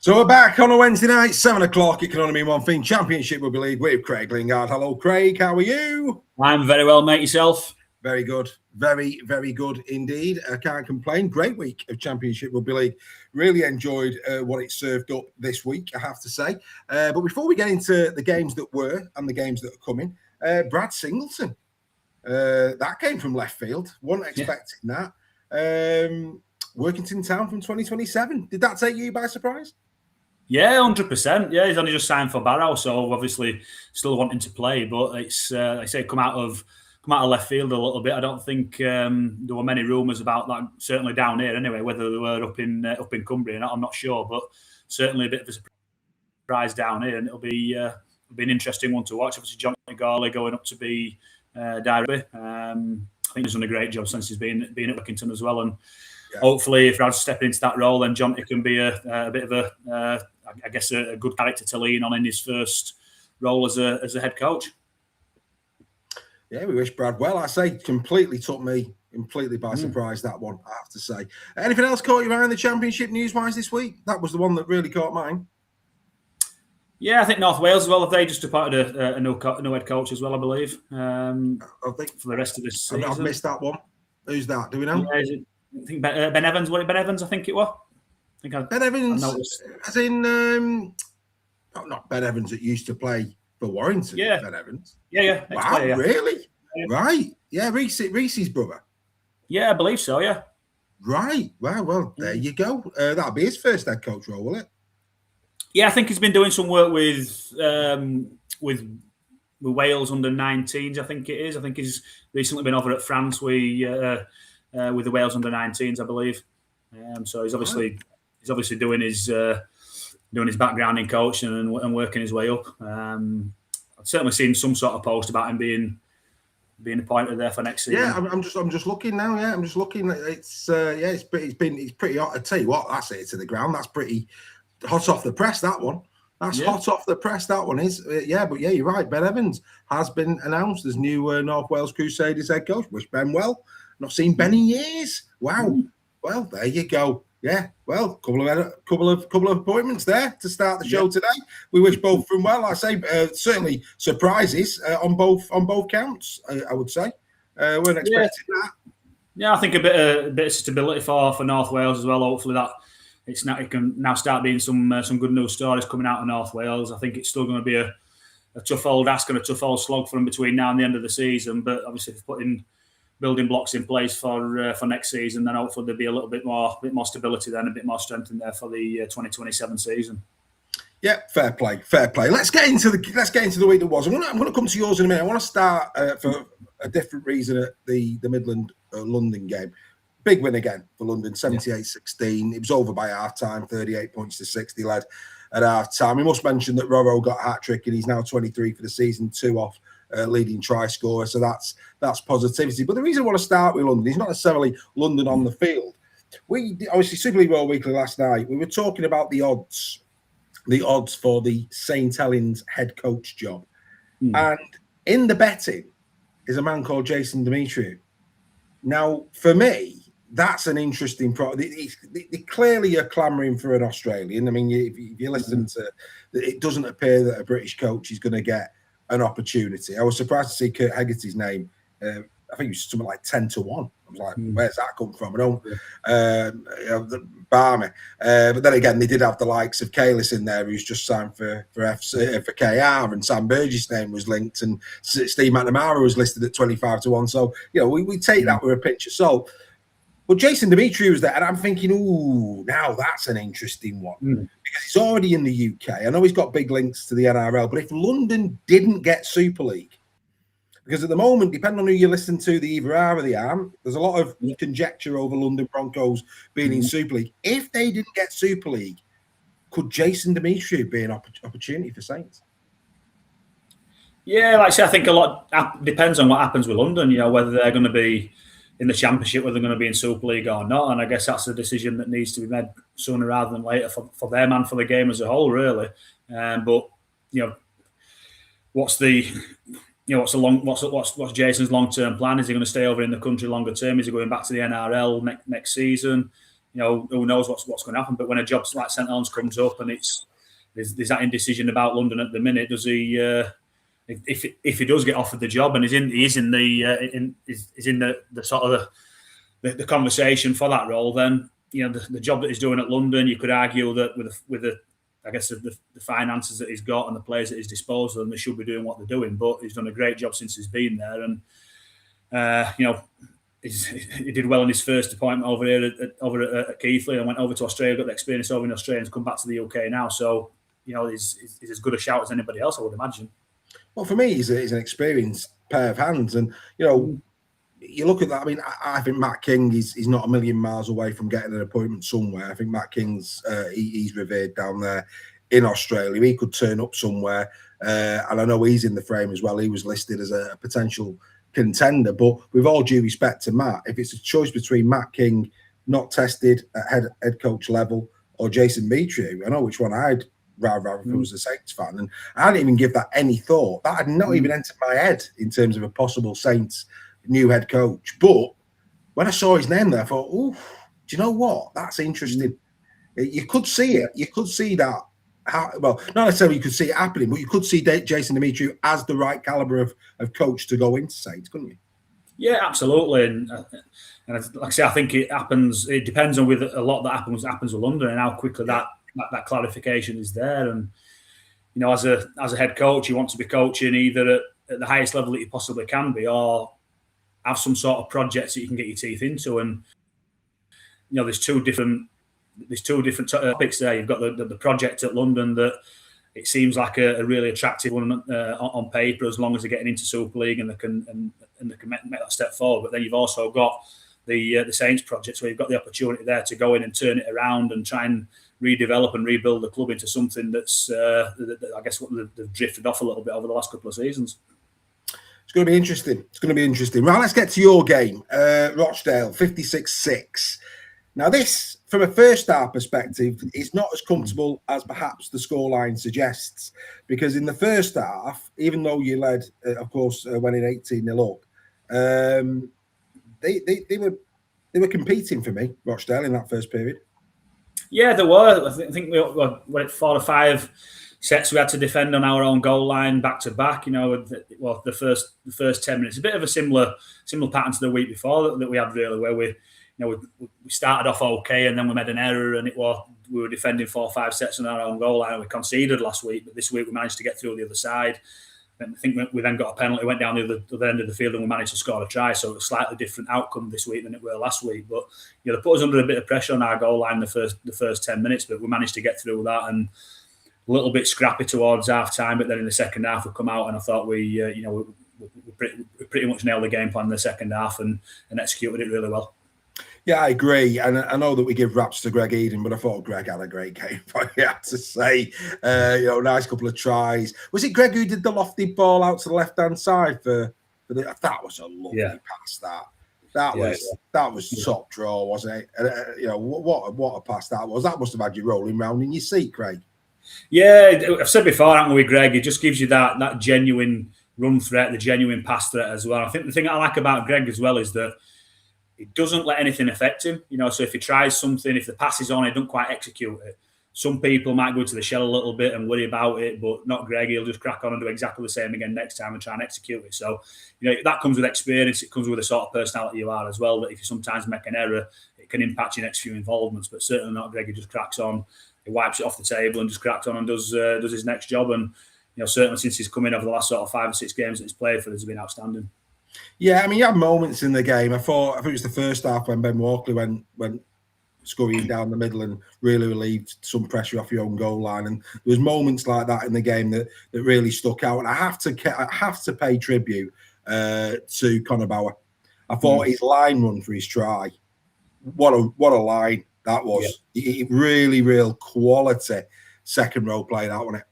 So we're back on a Wednesday night, 7 o'clock. It can only mean one thing, Championship Rugby League with Craig Lingard. Hello, Craig. How are you? I'm very well, mate. Yourself? Very good. Very, very good indeed. I can't complain. Great week of Championship Rugby League. Really enjoyed what it served up this week, I have to say. But before we get into the games that were and the games that are coming, Brad Singleton. That came from left field. Wasn't expecting that. Workington Town from 2027. Did that take you by surprise? Yeah, 100%. Yeah, he's only just signed for Barrow, so obviously still wanting to play. But it's, like I say, come out of left field a little bit. I don't think there were many rumours about that. Certainly down here, anyway. Whether they were up in Cumbria, I'm not sure. But certainly a bit of a surprise down here, and it'll be an interesting one to watch. Obviously, Johnny Garley going up to be director. I think he's done a great job since he's been at Workington as well, and. Yeah. Hopefully, if Brad's stepping into that role, then Johnny can be a bit of a good character to lean on in his first role as a head coach. Yeah, we wish Brad well. I say completely took me by surprise, that one, I have to say. Anything else caught your eye in the Championship news-wise this week? That was the one that really caught mine. Yeah, I think North Wales as well. Have they just appointed a new head coach as well, I believe, I think for the rest of this season? I've missed that one. Who's that? Do we know? Yeah, I think Ben Evans. Was it Ben Evans? I think it was. Ben Evans, as in not Ben Evans that used to play for Warrington. Yeah, Ben Evans. Yeah. Wow, really? Yeah. Right. Yeah, Reese's brother. Yeah, I believe so. Yeah. Right. Well, there you go. That'll be his first head coach role, will it? Yeah, I think he's been doing some work with Wales under 19s. I think it is. I think he's recently been over at France. With the Wales under 19s, I believe. So he's obviously doing his background in coaching and working his way up. I've certainly seen some sort of post about him being appointed there for next season. Yeah, I'm just looking now. Yeah, I'm just looking. It's pretty hot. I tell you what, that's it to the ground. That's pretty hot off the press. That one. That's hot off the press. That one is. But yeah, you're right. Ben Evans has been announced as new North Wales Crusaders head coach. Wish Ben well. Not seen Ben in years. Wow. Well, there you go. Yeah. Well, couple of appointments there to start the show today. We wish both of them well. I say certainly surprises on both counts. I would say weren't expecting that. Yeah, I think a bit of stability for North Wales as well. Hopefully that it can now start being some good news stories coming out of North Wales. I think it's still going to be a tough old ask and a tough old slog for them between now and the end of the season. But obviously, if putting building blocks in place for next season, then hopefully there'll be a little bit more stability then, a bit more strength in there for the 2027 season. Yeah, fair play. Let's get into the week that was. I'm going to come to yours in a minute. I want to start for a different reason at the Midland London game. Big win again for London, 78-16. It was over by half time, 38 points to 60 led at half time. We must mention that Roro got a hat trick and he's now 23 for the season, 2 off. Leading try scorer, so that's positivity. But the reason I want to start with London is not necessarily London on the field. We obviously Super League World Weekly last night. We were talking about the odds for the St Helens head coach job, and in the betting is a man called Jason Demetriou. Now, for me, that's an interesting they clearly are clamouring for an Australian. I mean, if you listen to it, doesn't appear that a British coach is going to get an opportunity. I was surprised to see Kurt Hegarty's name. I think it was something like 10-1. I was like, where's that come from? I don't, Barmy. But then again, they did have the likes of Kalis in there, who's just signed for KR, and Sam Burgess' name was linked, and Steve McNamara was listed at 25-1. So, we take that with a pinch of salt. But Jason Demetriou was there, and I'm thinking, now that's an interesting one. Because he's already in the UK. I know he's got big links to the NRL, but if London didn't get Super League, because at the moment, depending on who you listen to, they either are or they aren't. There's a lot of conjecture over London Broncos being in Super League. If they didn't get Super League, could Jason Demetriou be an opportunity for Saints? Yeah, like I say, I think a lot depends on what happens with London, whether they're going to be in the Championship, whether they're going to be in Super League or not. And I guess that's a decision that needs to be made sooner rather than later for them and for the game as a whole, really. But what's Jason's long-term plan? Is he going to stay over in the country longer term? Is he going back to the NRL next season? who knows what's going to happen. But when a job like St Helens comes up and there's that indecision about London at the minute, does he? If he does get offered the job and he's in the sort of the conversation for that role, then the job that he's doing at London, you could argue that with the I guess the finances that he's got and the players at his disposal, and they should be doing what they're doing. But he's done a great job since he's been there, and he did well in his first appointment over here at Keighley, and went over to Australia, got the experience over in Australia, and come back to the UK now. So he's as good a shout as anybody else, I would imagine. Well, for me, he's an experienced pair of hands, and you look at that. I mean, I think Matt King he's not a million miles away from getting an appointment somewhere. I think Matt King's he's revered down there in Australia. He could turn up somewhere, and I know he's in the frame as well. He was listed as a potential contender, but with all due respect to Matt, if it's a choice between Matt King, not tested at head coach level, or Jason Mitrew, I know which one I'd rather if I was a Saints fan, and I didn't even give that any thought. That had not even entered my head in terms of a possible Saints new head coach. But when I saw his name there, I thought, oh, do you know what? That's interesting. You could see it. You could see that. Well, not necessarily you could see it happening, but you could see Jason Mitrew as the right caliber of coach to go into Saints, couldn't you? Yeah, absolutely. And like I say, I think it happens. It depends on with a lot that happens with London and how quickly that clarification is there. And as a head coach, you want to be coaching either at the highest level that you possibly can be, or have some sort of projects that you can get your teeth into. And there's two different topics there. You've got the project at London that it seems like a really attractive one on paper, as long as they're getting into Super League and they can make that step forward. But then you've also got the Saints project, where you've got the opportunity there to go in and turn it around and try and redevelop and rebuild the club into something that's I guess what they've drifted off a little bit over the last couple of seasons. It's going to be interesting. Right, let's get to your game. Rochdale, 56-6. Now, this, from a first half perspective, is not as comfortable as perhaps the scoreline suggests, because in the first half, even though you led, of course, went in 18-0 up, they were competing for me, Rochdale, in that first period. Yeah, there were. I think we went 4 or 5 sets we had to defend on our own goal line back to back. The first 10 minutes, a bit of a similar pattern to the week before that we had, really, where we started off okay, and then we made an error, and we were defending 4 or 5 sets on our own goal line, and we conceded last week. But this week we managed to get through the other side. And I think we then got a penalty, went down the other end of the field, and we managed to score a try. So it was a slightly different outcome this week than it were last week. But they put us under a bit of pressure on our goal line the first 10 minutes, but we managed to get through that, and a little bit scrappy towards half time. But then in the second half, we come out, and I thought we pretty much nailed the game plan in the second half and executed it really well. Yeah, I agree. And I know that we give raps to Greg Eden, but I thought Greg had a great game, I have to say. Nice couple of tries. Was it Greg who did the lofty ball out to the left-hand side for that was a lovely pass, that was top draw, wasn't it? What a pass that was. That must have had you rolling round in your seat, Craig. Yeah, I've said before, haven't we, Greg? It just gives you that genuine run threat, the genuine pass threat as well. I think the thing I like about Greg as well is that he doesn't let anything affect him. So if he tries something, if the pass is on, he doesn't quite execute it. Some people might go to the shell a little bit and worry about it, but not Greg. He'll just crack on and do exactly the same again next time and try and execute it. So, that comes with experience. It comes with the sort of personality you are as well, that if you sometimes make an error, it can impact your next few involvements, but certainly not Greg. He just cracks on. He wipes it off the table and just cracks on and does his next job. And, certainly since he's come in over the last sort of 5 or 6 games that he's played for, has been outstanding. Yeah, I mean, you had moments in the game. I think it was the first half when Ben Walkley went scurrying down the middle and really relieved some pressure off your own goal line. And there was moments like that in the game that really stuck out. And I have to pay tribute to Connor Bauer. I thought his line run for his try, what a line that was. Yeah. Really, real quality second row play, that wasn't it?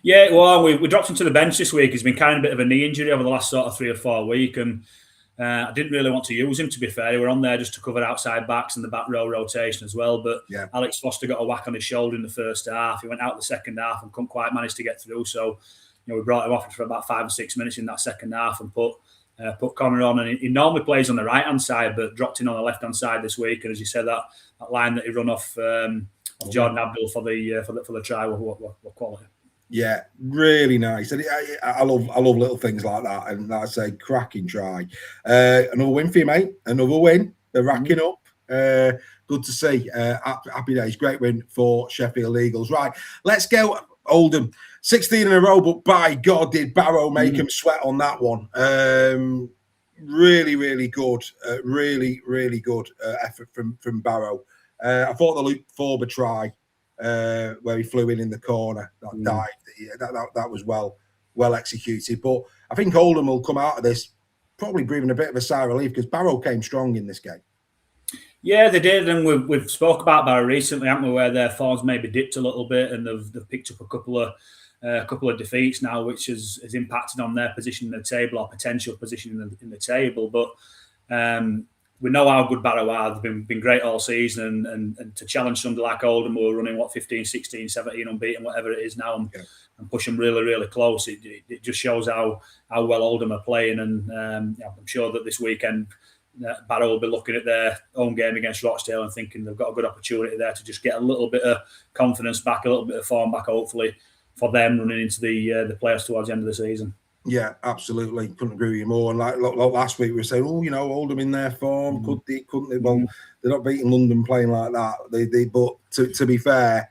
Yeah, well, we dropped him to the bench this week. He's been carrying a bit of a knee injury over the last sort of 3 or 4 weeks, and I didn't really want to use him, to be fair. We were on there just to cover outside backs and the back row rotation as well. But Alex Foster got a whack on his shoulder in the first half. He went out the second half and couldn't quite manage to get through. So, we brought him off for about 5 or 6 minutes in that second half and put put Connor on, and he normally plays on the right-hand side, but dropped in on the left-hand side this week. And as you said, that line that he run off Jordan Abdul for the try, what quality. Yeah, really nice. And I love little things like that. And like I say, cracking try. Another win for you, mate. Another win. They're racking up. Good to see. Happy days. Great win for Sheffield Eagles. Right, let's go. Oldham, 16 in a row, but by God, did Barrow make him sweat on that one. Really, really good. Really good effort from Barrow. I thought the Luke Forber try, where he flew in the corner, that dive, that was well executed. But I think Oldham will come out of this probably breathing a bit of a sigh of relief, because Barrow came strong in this game. Yeah, they did, and we've spoke about Barrow recently, haven't we, where their forms maybe dipped a little bit, and they've picked up a couple of defeats now, which has impacted on their position in the table, or potential position in the table. But we know how good Barrow are. They've been great all season, and to challenge somebody like Oldham, who are running 15, 16, 17 unbeaten, whatever it is now, and push them really, really close. It just shows how well Oldham are playing, and I'm sure that this weekend Barrow will be looking at their own game against Rochdale and thinking they've got a good opportunity there to just get a little bit of confidence back, a little bit of form back, hopefully, for them running into the playoffs towards the end of the season. Yeah, absolutely. Couldn't agree with you more. And like last week, we were saying, Oldham in their form, couldn't they? Well, they're not beating London playing like that. But to be fair,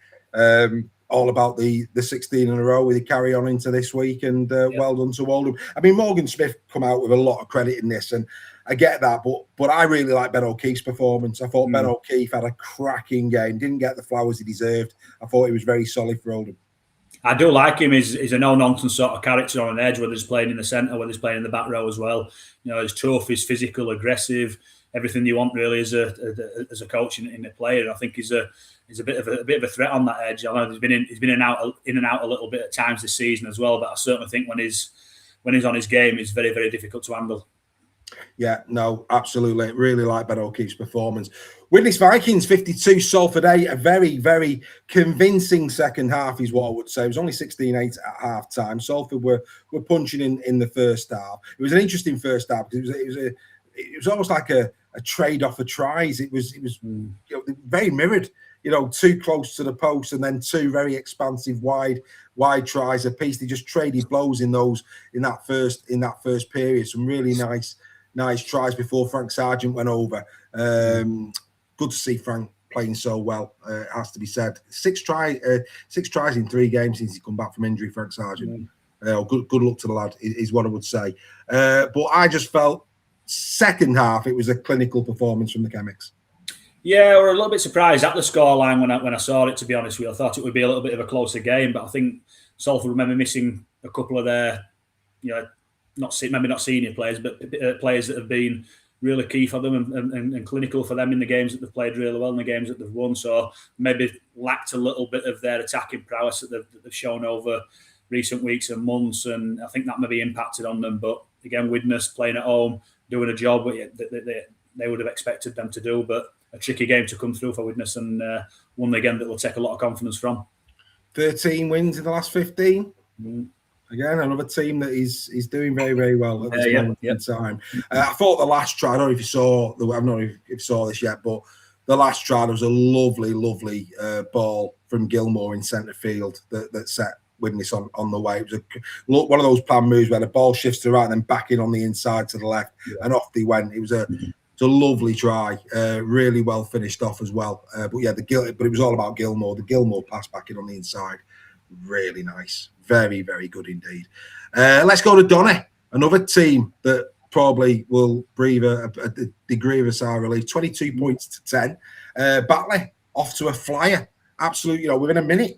all about the 16 in a row. They carry on into this week, and well done to Oldham. I mean, Morgan Smith come out with a lot of credit in this, and I get that, but I really like Ben O'Keefe's performance. I thought Ben O'Keefe had a cracking game, didn't get the flowers he deserved. I thought he was very solid for Oldham. I do like him. He's a no-nonsense sort of character on an edge, whether he's playing in the centre, whether he's playing in the back row as well. He's tough, he's physical, aggressive, everything you want really as a coach in a player. And I think he's a bit of a threat on that edge. I know he's been in and out a little bit at times this season as well, but I certainly think when he's on his game, he's very, very difficult to handle. Yeah, no, absolutely. Really like Ben O'Keefe's performance. Widnes Vikings 52, Salford 8. A very, very convincing second half is what I would say. It was only 16-8 at half time. Salford were punching in the first half. It was an interesting first half because it was almost like a trade off of tries. It was very mirrored. Too close to the post, and then two very expansive wide tries apiece. They just traded blows in that first period. Some really nice tries before Frank Sargent went over. Good to see Frank playing so well. It has to be said. 6 tries in 3 games since he's come back from injury. Frank Sargent. Good luck to the lad is what I would say. But I just felt second half it was a clinical performance from the Chemics. Yeah, we're a little bit surprised at the scoreline when I saw it, to be honest with you. I thought it would be a little bit of a closer game, but I think Salford remember missing a couple of their, maybe not senior players, but players that have been really key for them and clinical for them in the games that they've played really well in the games that they've won. So maybe lacked a little bit of their attacking prowess that they've shown over recent weeks and months, and I think that maybe impacted on them. But again, Widnes playing at home, doing a job that they would have expected them to do, but a tricky game to come through for Widnes, and one again that will take a lot of confidence from. 13 wins in the last 15. Again, another team that is doing very, very well at this moment in time. I thought the last try, I don't know if you saw, I don't know if you saw this yet, but the last try, there was a lovely, lovely ball from Gilmore in centre field that set Widnes on the way. It was one of those planned moves where the ball shifts to the right and then back in on the inside to the left, and off they went. It was a lovely try, really well finished off as well. But it was all about Gilmore. The Gilmore pass back in on the inside, really nice, very, very good indeed. Let's go to Donny, another team that probably will breathe a degree of a sigh of relief. 22 points to 10. Batley off to a flyer, absolutely. Within a minute.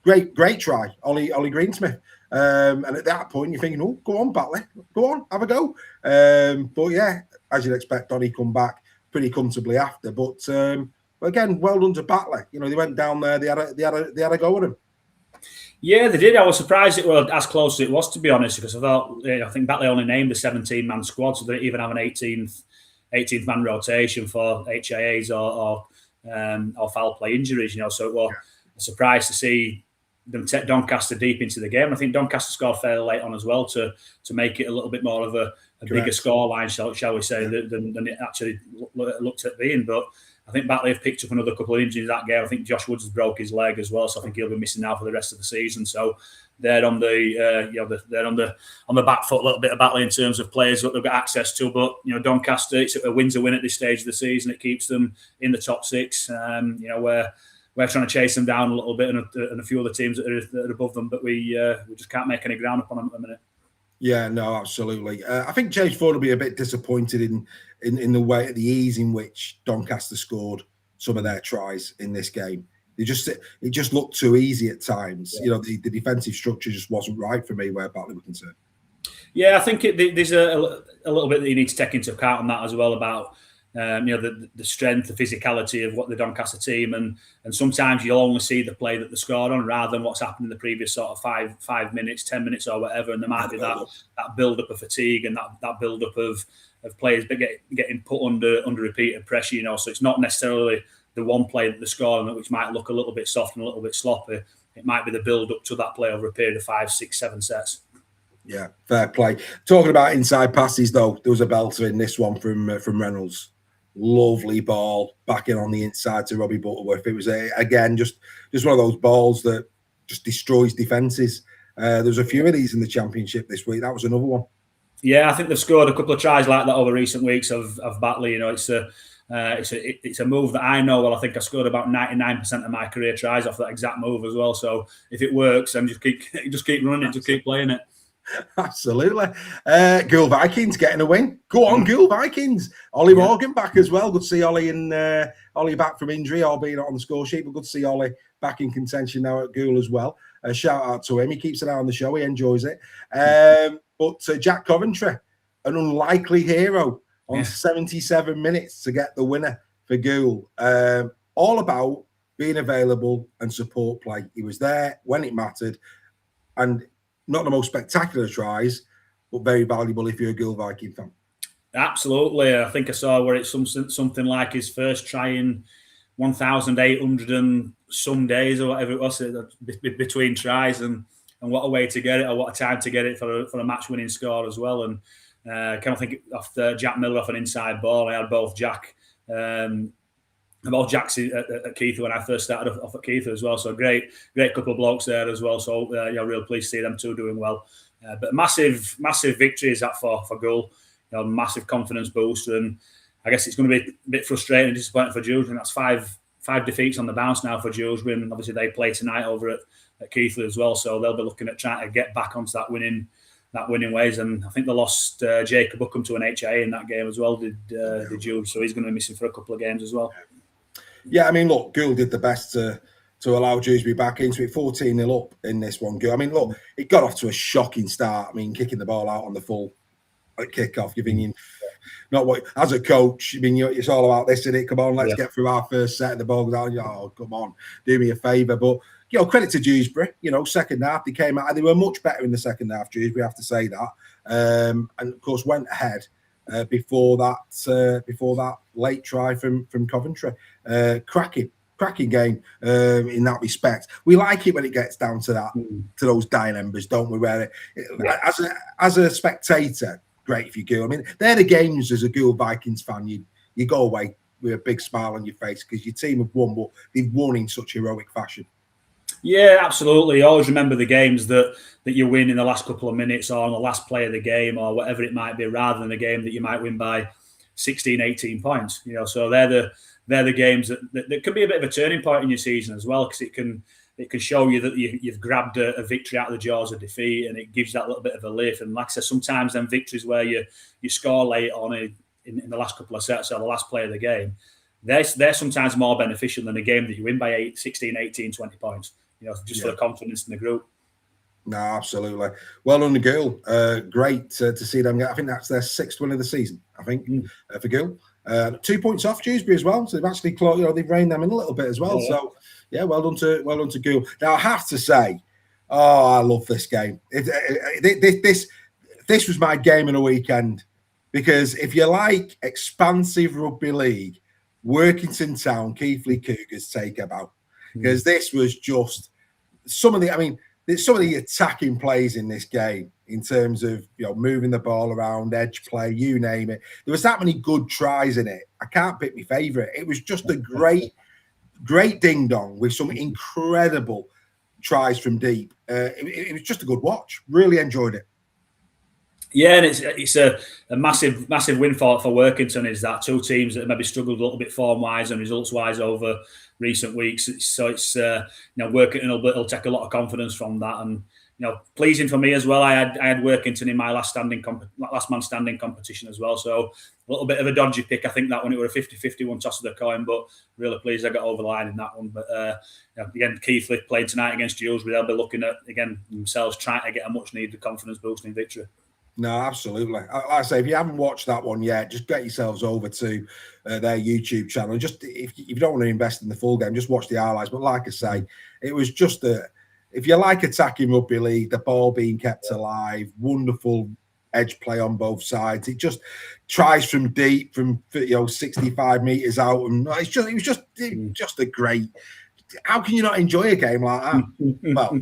Great try, Ollie Greensmith. And at that point, you're thinking, oh, go on, Batley. Go on, have a go. But yeah, as you'd expect, Donny come back pretty comfortably after. But again, well done to Batley. They went down there, they had a go at him. Yeah, they did. I was surprised it was as close as it was, to be honest, because I think Batley only named a 17-man squad, so they didn't even have an 18th man rotation for HIAs or foul play injuries. So it was a surprise to see them take Doncaster deep into the game. I think Doncaster scored fairly late on as well to make it a little bit more of a bigger scoreline, shall we say, than it actually looked at being. But I think Batley have picked up another couple of injuries in that game. I think Josh Woods has broke his leg as well, so I think he'll be missing now for the rest of the season. So they're on they're on the back foot a little bit of Batley in terms of players that they've got access to. But Doncaster, it's a win's a win at this stage of the season. It keeps them in the top six. We're trying to chase them down a little bit, and a few other teams that are above them, but we just can't make any ground up on them at the minute. Yeah, no, absolutely. I think James Ford will be a bit disappointed in the way, the ease in which Doncaster scored some of their tries in this game. It just looked too easy at times. Yeah. The defensive structure just wasn't right for me where Batley were concerned. Yeah, I think there's a little bit that you need to take into account on that as well about the strength, the physicality of what the Doncaster team, and sometimes you'll only see the play that they scored on rather than what's happened in the previous sort of 5 minutes, 10 minutes or whatever, and there might be that build-up of fatigue and that build-up of players getting put under repeated pressure, so it's not necessarily the one play that they score on which might look a little bit soft and a little bit sloppy. It might be the build-up to that play over a period of 5, 6, 7 sets. Yeah, fair play. Talking about inside passes, though, there was a belter in this one from Reynolds. Lovely ball back in on the inside to Robbie Butterworth. It was again just one of those balls that just destroys defences. There's a few of these in the Championship this week. That was another one. Yeah, I think they've scored a couple of tries like that over recent weeks of Batley. It's a move that I know well. I think I scored about 99% of my career tries off that exact move as well. So if it works, then just keep running it, just keep playing it. Absolutely. Gould Vikings getting a win. Go on, Gould Vikings. Ollie Morgan back as well. Good to see Ollie Ollie back from injury, albeit not on the score sheet, but good to see Ollie back in contention now at Gould as well. Shout out to him. He keeps an eye on the show. He enjoys it. But Jack Coventry, an unlikely hero on 77 minutes to get the winner for Gould. All about being available and support play. He was there when it mattered, and not the most spectacular tries, but very valuable if you're a Gould Viking fan. Absolutely. I think I saw where it's something like his first try in 1,800 and some days or whatever it was between tries, and what a way to get it, or what a time to get it for a match-winning score as well. And kind of think after Jack Miller off an inside ball, I had both Jacks at Keith when I first started off at Keith as well. So great couple of blokes there as well. So real pleased to see them two doing well. But massive victory is that for Gould. Massive confidence booster, and I guess it's going to be a bit frustrating and disappointing for Dewsbury. That's five defeats on the bounce now for Dewsbury, and obviously they play tonight over at Keighley as well. So they'll be looking at trying to get back onto that winning ways. And I think they lost Jacob Buckham to an HIA in that game as well. Did Dewsbury? So he's going to be missing for a couple of games as well. Yeah, I mean, look, Gould did the best to allow Dewsbury back into it, 14-0 up in this one. I mean, look, it got off to a shocking start. I mean, kicking the ball out on the full kick-off, you're thinking, not what, as a coach, I mean, it's all about this, isn't it? Come on, let's get through our first set, and the ball goes out, oh, come on, do me a favour. But, credit to Dewsbury, second half, they came out, and they were much better in the second half, Dewsbury, have to say that. And, of course, went ahead before that late try from Coventry. Cracking game in that respect. We like it when it gets down to that, to those dying embers, don't we? Where as a spectator, great if you go. I mean, they're the games as a Gould Vikings fan. You go away with a big smile on your face because your team have won, but they've won in such heroic fashion. Yeah, absolutely. You always remember the games that you win in the last couple of minutes or on the last play of the game or whatever it might be, rather than a game that you might win by 16, 18 points. So they're the games that can be a bit of a turning point in your season as well, because it can show you that you've grabbed a victory out of the jaws of defeat, and it gives that little bit of a lift. And like I said, sometimes them victories where you score late on in the last couple of sets or the last play of the game, they're sometimes more beneficial than a game that you win by 16, 18, 20 points. For the confidence in the group. No, absolutely. Well done to Gould. Great to see them get. I think that's their 6th win of the season. I think for Gould. 2 points off Dewsbury as well. So they've actually they've reined them in a little bit as well. Yeah. So yeah, well done to Gould. Now I have to say, I love this game. This was my game of the weekend, because if you like expansive rugby league, Workington Town Keighley Cougars take about, because this was just some of the attacking plays in this game, in terms of moving the ball around, edge play, you name it. There was that many good tries in it. I can't pick my favourite. It was just a great ding dong with some incredible tries from deep. It was just a good watch. Really enjoyed it. Yeah, and it's a massive win for Workington. Is that two teams that have maybe struggled a little bit form wise and results wise over recent weeks. So it's Workington will take a lot of confidence from that, and pleasing for me as well. I had Workington in my last man standing competition as well. So a little bit of a dodgy pick. I think that one it were a 50-50 one toss of the coin, but really pleased I got over the line in that one. But again, Keighley playing tonight against Dewsbury. They'll be looking at again themselves trying to get a much needed confidence boosting victory. No, absolutely. Like I say, if you haven't watched that one yet, just get yourselves over to their YouTube channel. Just if you don't want to invest in the full game, just watch the highlights. But like I say, it was just if you like attacking rugby league, the ball being kept alive, wonderful edge play on both sides. It just tries from deep, from 65 meters out, and it was just a great. How can you not enjoy a game like that? Well.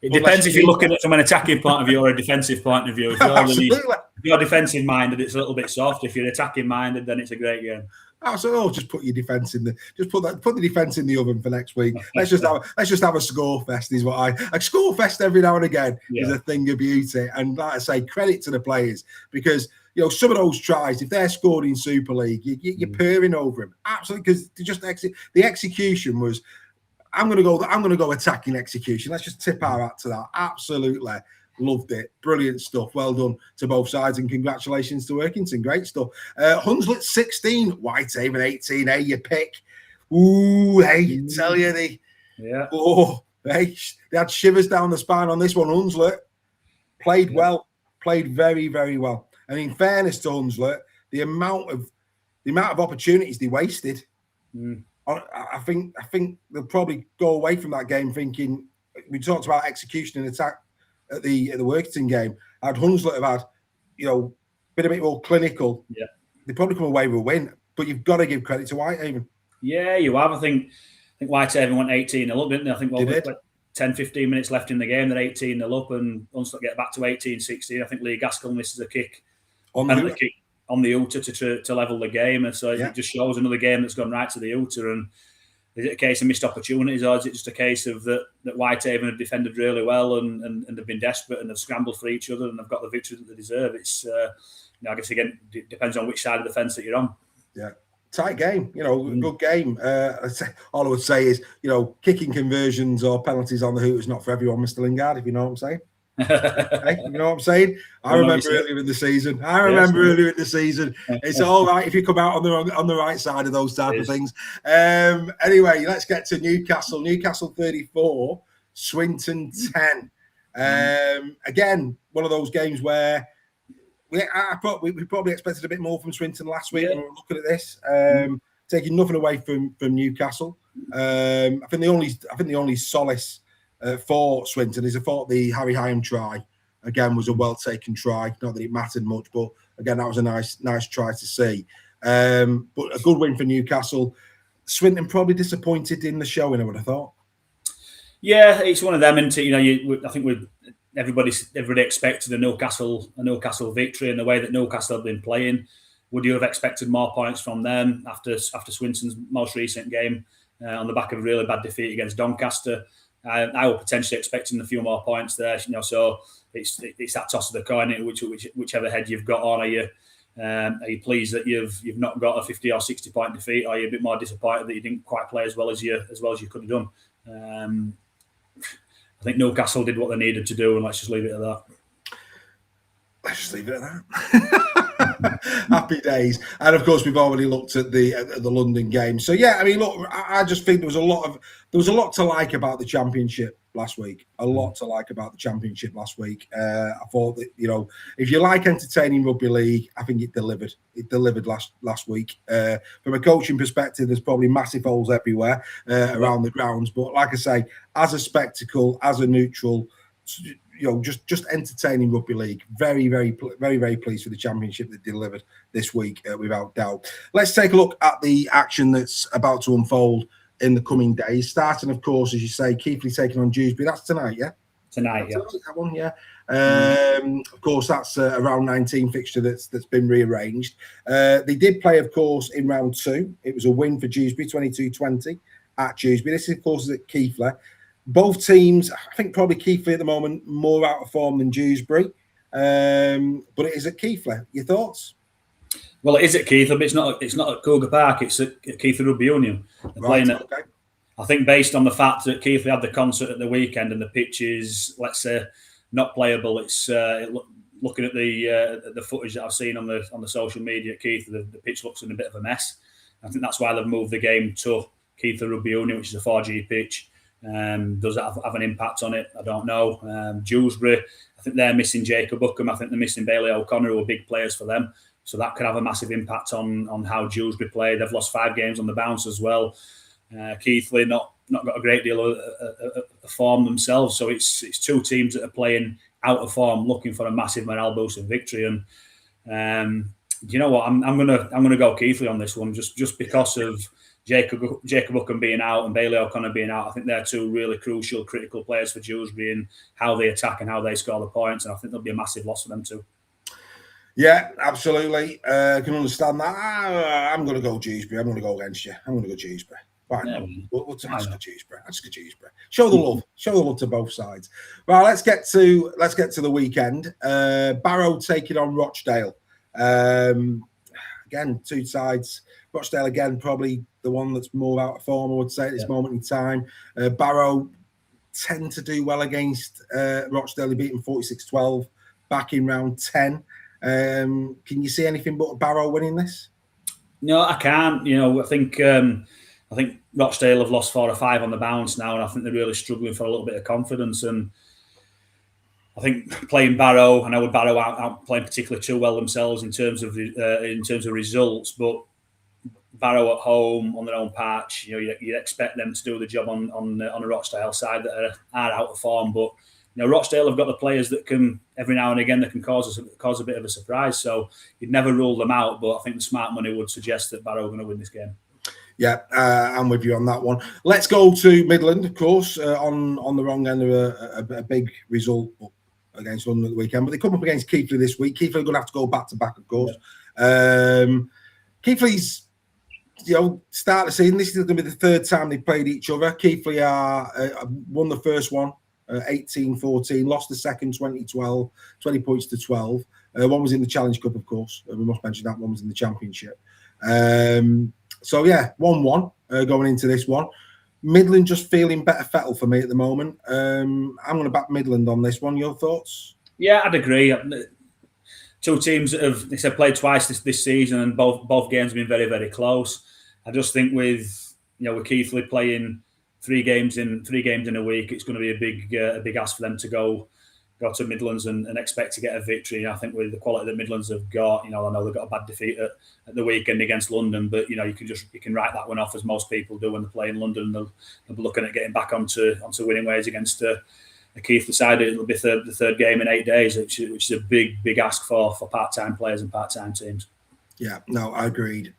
It depends if you're looking at it from an attacking point of view or a defensive point of view. If you're defensive minded, it's a little bit soft. If you're attacking minded, then it's a great game. Absolutely. Just put your defence in put the defence in the oven for next week. Let's just have a score fest. Is what a score fest every now and again is a thing of beauty. And like I say, credit to the players, because some of those tries, if they're scored in Super League, you're purring over them. Absolutely, because the execution was. I'm going to go attacking execution. Let's just tip our hat to that. Absolutely loved it. Brilliant stuff. Well done to both sides, and congratulations to Workington. Great stuff. Hunslet 16, Whitehaven 18. Hey, your pick. Ooh, hey, tell you they had shivers down the spine on this one. Hunslet played well, played very, very well. And in fairness to Hunslet, the amount of opportunities they wasted. I think they'll probably go away from that game thinking, we talked about execution and attack at the Workington game. Had Hunslet have had, been a bit more clinical, they probably come away with a win. But you've got to give credit to Whitehaven. Yeah, you have. I think Whitehaven went 18-0 up, didn't they? I think with 10-15 minutes left in the game, they're 18-0 up, and Hunslet get back to 18-16. I think Lee Gaskell misses a kick on the Outer to level the game, and so it just shows another game that's gone right to the Outer. And is it a case of missed opportunities, or is it just a case of that Whitehaven have defended really well and have been desperate and have scrambled for each other and have got the victory that they deserve? It's I guess again it depends on which side of the fence that you're on. Yeah, tight game, good game. All I would say is, kicking conversions or penalties on the hoot is not for everyone, Mr. Lingard, if you know what I'm saying. Hey, you know what I'm saying? I remember earlier in the season. It's all right if you come out on the right side of those type of things. Anyway, let's get to Newcastle. Newcastle 34, Swinton 10. Again, one of those games where we probably expected a bit more from Swinton last week when we were looking at this. Taking nothing away from Newcastle. I think the only solace for Swinton is I thought the Harry Hyam try again was a well taken try. Not that it mattered much, but again that was a nice try to see. But a good win for Newcastle. Swinton probably disappointed in the showing, I would have thought. Yeah, it's one of them, and I think everybody expected a Newcastle victory, and the way that Newcastle have been playing. Would you have expected more points from them after Swinton's most recent game on the back of a really bad defeat against Doncaster? I was potentially expecting a few more points there, so it's that toss of the coin, whichever head you've got on. Are you pleased that you've not got a 50 or 60 point defeat, or are you a bit more disappointed that you didn't quite play as well as you could have done? I think Newcastle did what they needed to do, and let's just leave it at that. Let's just leave it at that. Happy days. And of course, we've already looked at the London game. So yeah, I mean, look, I just think there was a lot to like about the Championship last week. I thought that, if you like entertaining rugby league, I think it delivered. It delivered last week. From a coaching perspective, there's probably massive holes everywhere around the grounds. But like I say, as a spectacle, as a neutral, just entertaining rugby league. Very, very, very, very pleased with the Championship that delivered this week, without doubt. Let's take a look at the action that's about to unfold in the coming days. Starting, of course, as you say, Keighley taking on Dewsbury. That's tonight, yeah? Tonight, yeah. That one, yeah. Of course, that's a round 19 fixture that's been rearranged. They did play, of course, in round 2. It was a win for Dewsbury, 22-20 at Dewsbury. This, of course, is at Keighley. Both teams, I think probably Keighley at the moment, more out of form than Dewsbury. But it is at Keighley. Your thoughts? Well, it is at Keighley, but it's not at Cougar Park. It's at Keighley Rugby Union. Right, okay. I think based on the fact that Keighley had the concert at the weekend and the pitch is, let's say, not playable. It's looking at the footage that I've seen on the social media at Keighley, the pitch looks in a bit of a mess. I think that's why they've moved the game to Keighley Rugby Union, which is a 4G pitch. Does that have an impact on it? I don't know. Dewsbury, I think they're missing Jacob Buckham. I think they're missing Bailey O'Connor, who are big players for them. So that could have a massive impact on how Dewsbury play. They've lost 5 games on the bounce as well. Keighley not got a great deal of form themselves. So it's 2 teams that are playing out of form, looking for a massive morale boost and victory. And you know what? I'm gonna go Keighley on this one, just because of Jacob Buckham being out and Bailey O'Connor being out. I think they're 2 really crucial, critical players for Dewsbury and how they attack and how they score the points. And I think there'll be a massive loss for them too. Yeah, absolutely. I can understand that. I'm going to go Dewsbury. I'm going to go against you. I'm going to go Dewsbury. Fine. Yeah, We'll just go Dewsbury. Let's go Dewsbury. Show the love. Show the love to both sides. Right, let's get to the weekend. Barrow taking on Rochdale. Again, 2 sides. Rochdale again, probably the one that's more out of form, I would say, at this moment in time. Barrow tend to do well against Rochdale. They beat them 46-12 back in round 10. Can you see anything but Barrow winning this? No, I can't. I think Rochdale have lost 4 or 5 on the bounce now, and I think they're really struggling for a little bit of confidence. And I think playing Barrow, I know Barrow aren't playing particularly too well themselves in terms of results, but Barrow at home on their own patch, you'd expect them to do the job on a Rochdale side that are out of form, but. Rochdale have got the players that can, every now and again, that can cause a bit of a surprise. So you'd never rule them out, but I think the smart money would suggest that Barrow are going to win this game. Yeah, I'm with you on that one. Let's go to Midland, of course, on the wrong end of a big result against London at the weekend. But they come up against Keighley this week. Keighley are going to have to go back to back, of course. Yeah. Keighley's, start the season. This is going to be the 3rd time they've played each other. Keighley won the first one. 18-14, lost the second 20 points to 12. One was in the Challenge Cup, of course. We must mention that one was in the Championship. So, yeah, 1-1 going into this one. Midland just feeling better fettle for me at the moment. I'm going to back Midland on this one. Your thoughts? Yeah, I'd agree. 2 teams that have played twice this season, and both games have been very, very close. I just think with Keighley playing 3 games in a week, it's going to be a big ask for them to go to Midlands and expect to get a victory. I think with the quality that Midlands have got, I know they've got a bad defeat at the weekend against London, but you can write that one off, as most people do when they play in London. They'll be looking at getting back onto winning ways against a Keighley side. It'll be the 3rd game in 8 days, which is a big ask for part-time players and part-time teams. Yeah, no, agreed.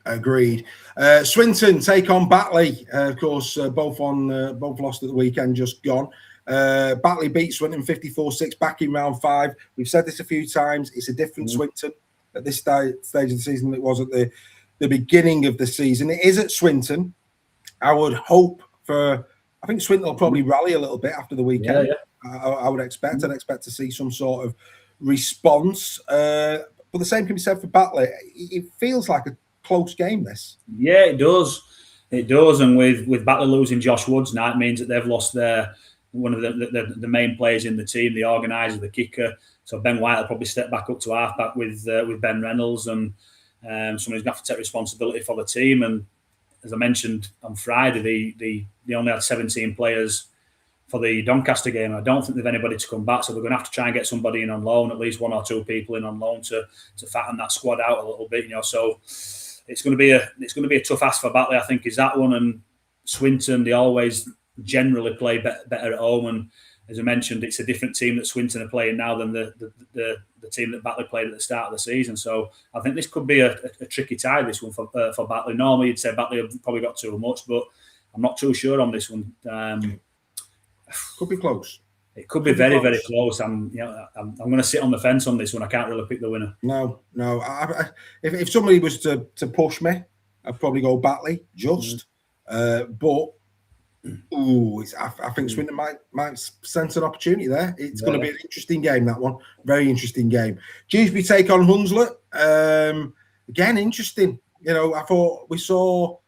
Swinton take on Batley. Of course, both lost at the weekend, just gone. Batley beat Swinton 54-6 back in round 5. We've said this a few times. It's a different Swinton at this stage of the season than it was at the beginning of the season. It is at Swinton. I would hope I think Swinton will probably rally a little bit after the weekend. Yeah. I would expect. I'd expect to see some sort of response. But the same can be said for Batley. It feels like a close game, this. Yeah, it does. It does. And with Batley losing Josh Woods now, it means that they've lost one of the main players in the team, the organiser, the kicker. So Ben White will probably step back up to halfback with Ben Reynolds, and someone who's going to have to take responsibility for the team. And as I mentioned on Friday, they only had 17 players for the Doncaster game. I don't think they've anybody to come back, so we're going to have to try and get somebody in on loan, at least 1 or 2 people in on loan to fatten that squad out a little bit. So it's going to be a tough ask for Batley, I think, is that one. And Swinton, they always generally play better at home, and as I mentioned, it's a different team that Swinton are playing now than the team that Batley played at the start of the season. So I think this could be a tricky tie, this one for Batley. Normally you'd say Batley have probably got too much, but I'm not too sure on this one. Could be close. It could be very, very close. I'm going to sit on the fence on this one. I can't really pick the winner. No. If somebody was to push me, I'd probably go Batley just. But I think Swindon might sense an opportunity there. It's going to be an interesting game, that one. Very interesting game. Dewsbury take on Hunslet. Again, interesting. I thought we saw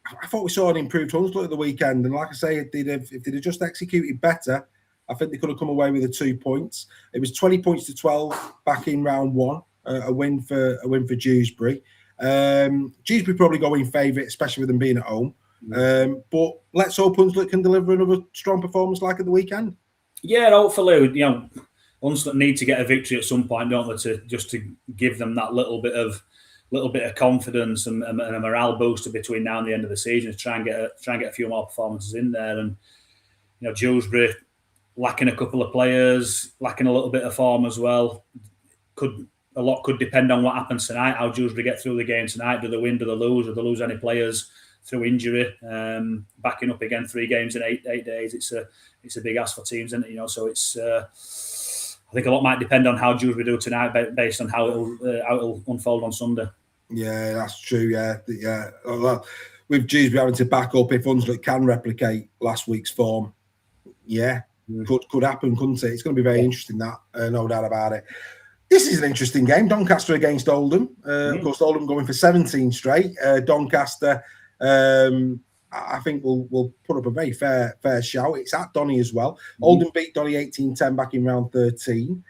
an improved Hunslet at the weekend, and like I say, if they'd have just executed better, I think they could have come away with the 2 points. It was 20 points to 12 back in round one. A win for Dewsbury. Dewsbury probably go in favourite, especially with them being at home. But let's hope Hunslet can deliver another strong performance like at the weekend. Yeah, hopefully, Hunslet need to get a victory at some point, don't they, to give them that little bit of confidence and a morale booster between now and the end of the season, to try and get a few more performances in there. And Dewsbury lacking a couple of players, lacking a little bit of form as well. A lot could depend on what happens tonight, how Dewsbury get through the game tonight. Do they win, do they lose, or do they lose any players through injury? Backing up again 3 games in 8 days, it's a big ask for teams, isn't it? So it's I think a lot might depend on how Dewsbury do tonight, based on how it'll unfold on Sunday. Yeah, that's true. Yeah. Well, with Dewsbury having to back up, if Hunslet can replicate last week's form, could happen, couldn't it? It's going to be very interesting, that no doubt about it. This is an interesting game. Doncaster against Oldham. Of course, Oldham going for 17 straight. Doncaster, I think will put up a very fair shout. It's at Donny as well. Oldham beat Donny 18-10 back in round 13.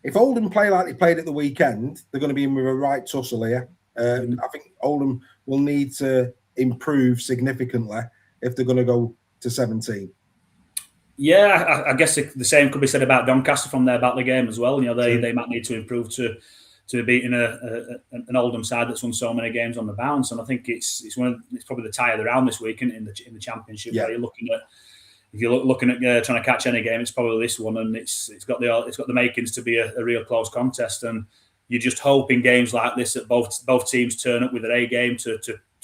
If Oldham play like they played at the weekend, they're going to be in with a right tussle here. I think Oldham will need to improve significantly if they're going to go to 17. Yeah, I guess the same could be said about Doncaster from their Batley game as well. They might need to improve to beating an Oldham side that's won so many games on the bounce. And I think it's probably the tie of the round this week in the Championship. Where you're looking at, if you're looking at trying to catch any game, it's probably this one, and it's got the makings to be a real close contest. And you just hope in games like this that both teams turn up with their A game to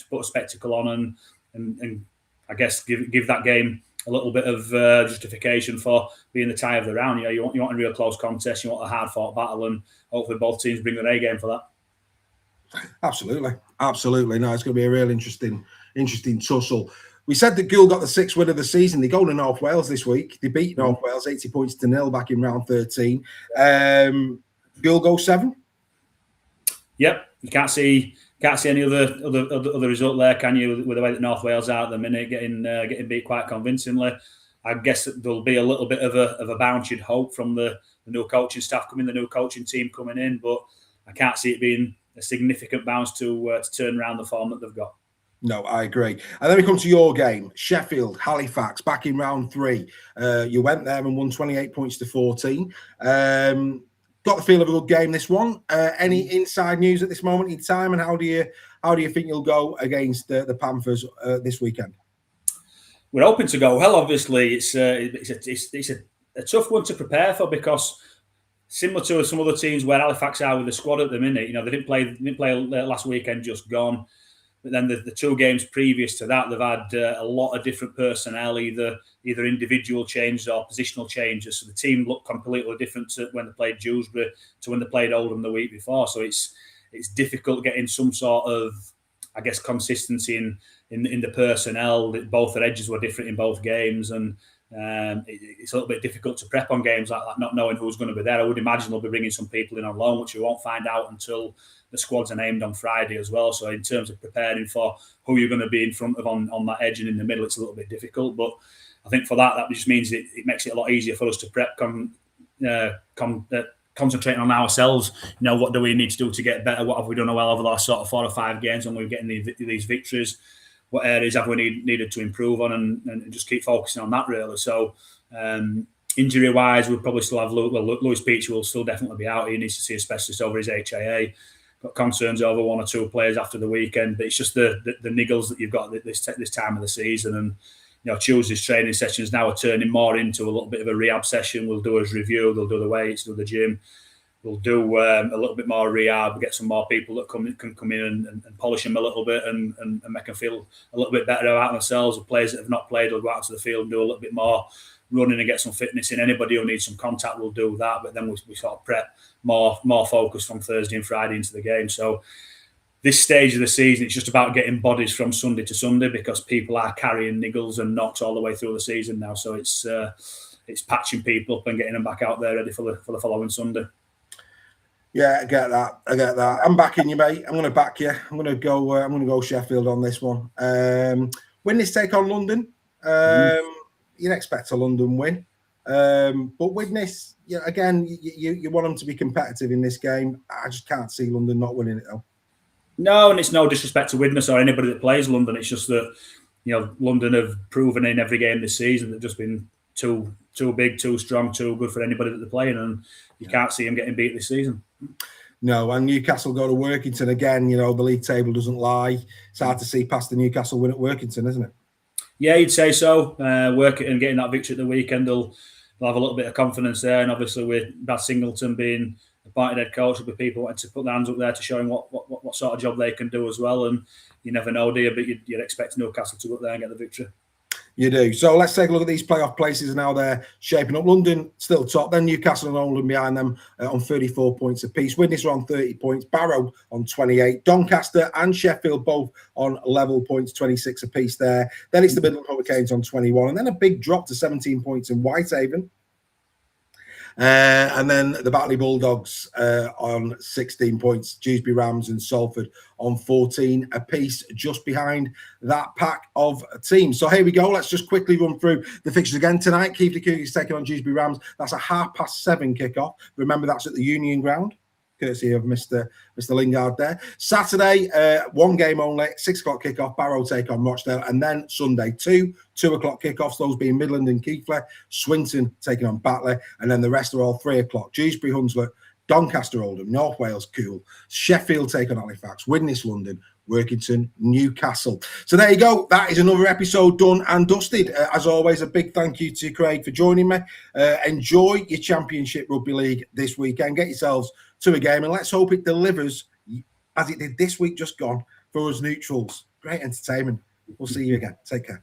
put a spectacle on and I guess give that game a little bit of justification for being the tie of the round. You want a real close contest, you want a hard fought battle, and hopefully both teams bring their A game for that. Absolutely. No, it's going to be a real interesting tussle. We said that Gould got the 6th win of the season. They go to North Wales this week. They beat North Wales 80 points to 0 back in round 13. Gould go 7. Yep, you can't see any other result there, can you? With the way that North Wales are at the minute, getting beat quite convincingly. I guess there'll be a little bit of a bounce, you'd hope, from the new coaching staff coming, the new coaching team coming in, but I can't see it being a significant bounce to turn around the form that they've got. No, I agree. And then we come to your game, Sheffield, Halifax, back in round 3. You went there and won 28 points to 14. Got the feel of a good game, this one. Any inside news at this moment in time, and how do you think you'll go against the Panthers this weekend? We're hoping to go well. Obviously, it's a tough one to prepare for, because similar to some other teams where Halifax are with the squad at the minute, they didn't play last weekend, just gone. But then the 2 games previous to that, they've had a lot of different personnel, either individual changes or positional changes. So the team looked completely different to when they played Dewsbury to when they played Oldham the week before. So it's difficult getting some sort of, I guess, consistency in the personnel. Both their edges were different in both games, and it's a little bit difficult to prep on games like that, not knowing who's going to be there. I would imagine they'll be bringing some people in on loan, which we won't find out until the squads are named on Friday as well. So in terms of preparing for who you're going to be in front of on that edge and in the middle, it's a little bit difficult. But I think for that just means it makes it a lot easier for us to prep, concentrating on ourselves. What do we need to do to get better? What have we done well over the last sort of 4 or 5 games when we're getting these victories? What areas have we needed to improve on, and just keep focusing on that, really. So injury-wise, we'll probably still have Lewis Peach will still definitely be out. He needs to see a specialist over his HIA. Got concerns over 1 or 2 players after the weekend, but it's just the niggles that you've got this time of the season. And Tuesday's training sessions now are turning more into a little bit of a rehab session. We'll do his review, they'll do the weights, do the gym. We'll do a little bit more rehab, get some more people that can come in and polish them a little bit and make them feel a little bit better about themselves. The players that have not played will go out to the field and do a little bit more running and get some fitness in. Anybody who needs some contact will do that, but then we sort of prep more focus from Thursday and Friday into the game. So this stage of the season, it's just about getting bodies from Sunday to Sunday, because people are carrying niggles and knocks all the way through the season now. So it's patching people up and getting them back out there ready for the following Sunday. Yeah, I get that. I'm backing you, mate. I'm going to back you. I'm going to go Sheffield on this one. Widnes take on London. You'd expect a London win, but Widnes, again, you want them to be competitive in this game. I just can't see London not winning it though. No, and it's no disrespect to Widnes or anybody that plays London. It's just that London have proven in every game this season they've just been too big, too strong, too good for anybody that they're playing, and you can't see them getting beat this season. No, and Newcastle go to Workington again. The league table doesn't lie. It's hard to see past the Newcastle win at Workington, isn't it? Yeah, you'd say so. Workington getting that victory at the weekend, they'll have a little bit of confidence there, and obviously with Brad Singleton being appointed head coach, there'll be people wanting to put their hands up there to show him what sort of job they can do as well. And you never know, do you? But you'd expect Newcastle to go up there and get the victory. You do. So let's take a look at these playoff places and how they're shaping up. London still top, then Newcastle and Oldham behind them on 34 points apiece. Widnes are on 30 points, Barrow on 28, Doncaster and Sheffield both on level points, 26 apiece there. Then it's the Midland Hurricanes on 21, and then a big drop to 17 points in Whitehaven. And then the Batley Bulldogs on 16 points, Dewsbury Rams and Salford on 14 apiece, just behind that pack of teams. So here we go. Let's just quickly run through the fixtures again tonight. Keighley Cougars taking on Dewsbury Rams. That's a 7:30 kickoff. Remember, that's at the Union Ground, courtesy of Mr. Lingard there. Saturday, one game only, 6 o'clock kickoff, Barrow take on Rochdale, and then Sunday, 2 o'clock kickoffs, those being Midland and Keighley, Swinton taking on Batley, and then the rest are all 3 o'clock. Dewsbury, Hunslet, Doncaster, Oldham, North Wales, Cool, Sheffield take on Halifax, Widnes, London, Workington, Newcastle. So there you go. That is another episode done and dusted. As always, a big thank you to Craig for joining me. Enjoy your Championship Rugby League this weekend. Get yourselves to a game, and let's hope it delivers as it did this week just gone for us neutrals. Great entertainment. We'll see you again. Take care.